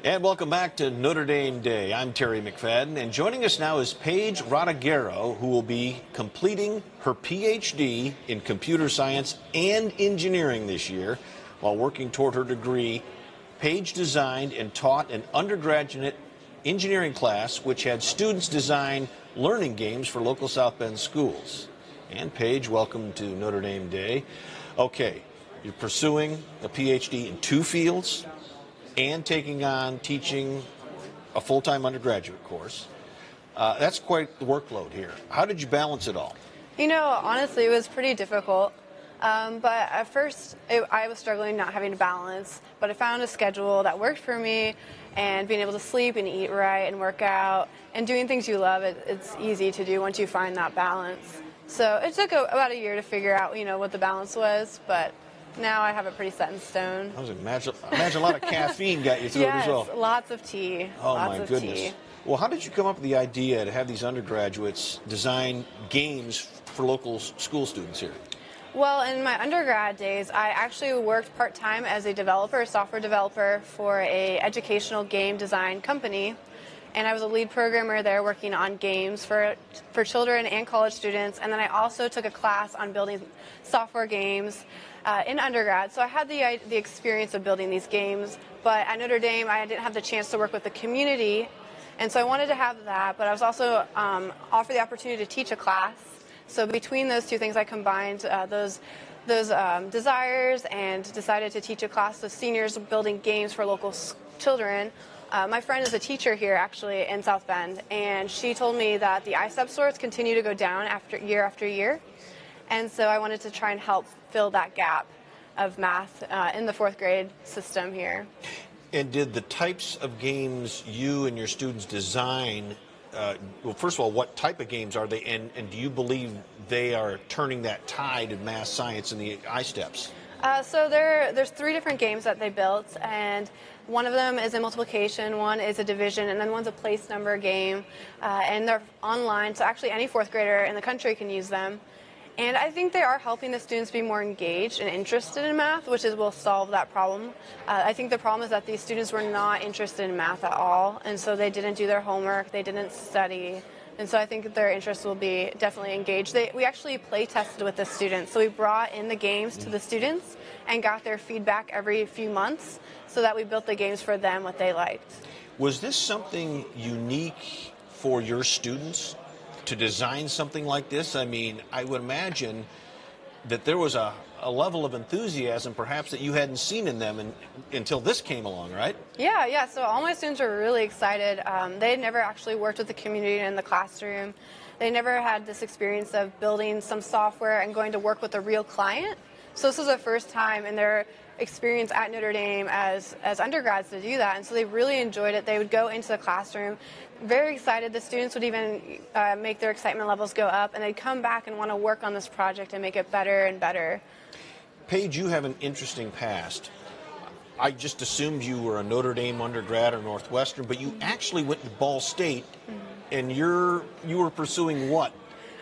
And welcome back to Notre Dame Day. I'm Terry McFadden, and joining us now is Paige Rodeghero, who will be completing her Ph.D. in computer science and engineering this year. While working toward her degree, Paige designed and taught an undergraduate engineering class which had students design learning games for local South Bend schools. And Paige, welcome to Notre Dame Day. Okay, you're pursuing a Ph.D. in two fields and taking on teaching a full-time undergraduate course. That's quite the workload here. How did you balance it all? You know, honestly, it was pretty difficult. But at first, I was struggling not having to balance. But I found a schedule that worked for me, and being able to sleep and eat right and work out and doing things you love, it's easy to do once you find that balance. So it took about a year to figure out, what the balance was, but now I have it pretty set in stone. I was imagine a lot of caffeine got you through it as well. Yes, lots of tea. Oh, lots my of goodness. tea. Well, how did you come up with the idea to have these undergraduates design games for local school students here? Well, in my undergrad days, I actually worked part-time as a developer, a software developer for a educational game design company. And I was a lead programmer there working on games for children and college students. And then I also took a class on building software games in undergrad. So I had the experience of building these games. But at Notre Dame, I didn't have the chance to work with the community. And so I wanted to have that. But I was also offered the opportunity to teach a class. So between those two things, I combined those desires and decided to teach a class of seniors building games for local children. My friend is a teacher here, actually, in South Bend, and she told me that the ISEP scores continue to go down after year. And so I wanted to try and help fill that gap of math in the fourth grade system here. And did the types of games you and your students design, well, first of all, what type of games are they, and do you believe they are turning that tide of math, science, in the ISTEPs? So there's three different games that they built, and one of them is a multiplication, one is a division, and then one's a place number game, and they're online, so actually any fourth grader in the country can use them. And I think they are helping the students be more engaged and interested in math, which will solve that problem. I think the problem is that these students were not interested in math at all, and so they didn't do their homework, they didn't study. And so I think their interest will be definitely engaged. We actually play tested with the students. So we brought in the games to the students and got their feedback every few months so that we built the games for them, what they liked. Was this something unique for your students to design something like this? I mean, I would imagine that there was a level of enthusiasm perhaps that you hadn't seen in them until this came along, right? Yeah. So all my students were really excited. They had never actually worked with the community in the classroom. They never had this experience of building some software and going to work with a real client. So this was the first time in their experience at Notre Dame as undergrads to do that, and so they really enjoyed it. They would go into the classroom very excited. The students would even make their excitement levels go up, and they'd come back and want to work on this project and make it better and better. Paige, you have an interesting past. I just assumed you were a Notre Dame undergrad or Northwestern, but you actually went to Ball State, and you were pursuing what?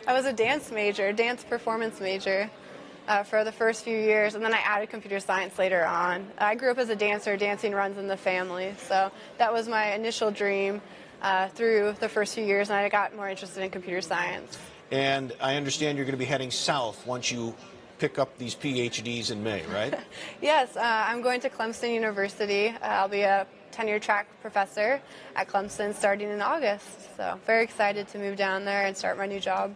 I was a dance major, dance performance major. For the first few years, and then I added computer science later on. I grew up as a dancer. Dancing runs in the family, so that was my initial dream through the first few years, and I got more interested in computer science. And I understand you're going to be heading south once you pick up these PhDs in May, right? Yes, I'm going to Clemson University. I'll be a tenure track professor at Clemson starting in August, so very excited to move down there and start my new job.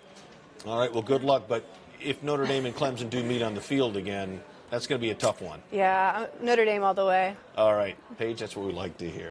All right, well, good luck, but if Notre Dame and Clemson do meet on the field again, that's going to be a tough one. Yeah, Notre Dame all the way. All right, Paige, that's what we like to hear.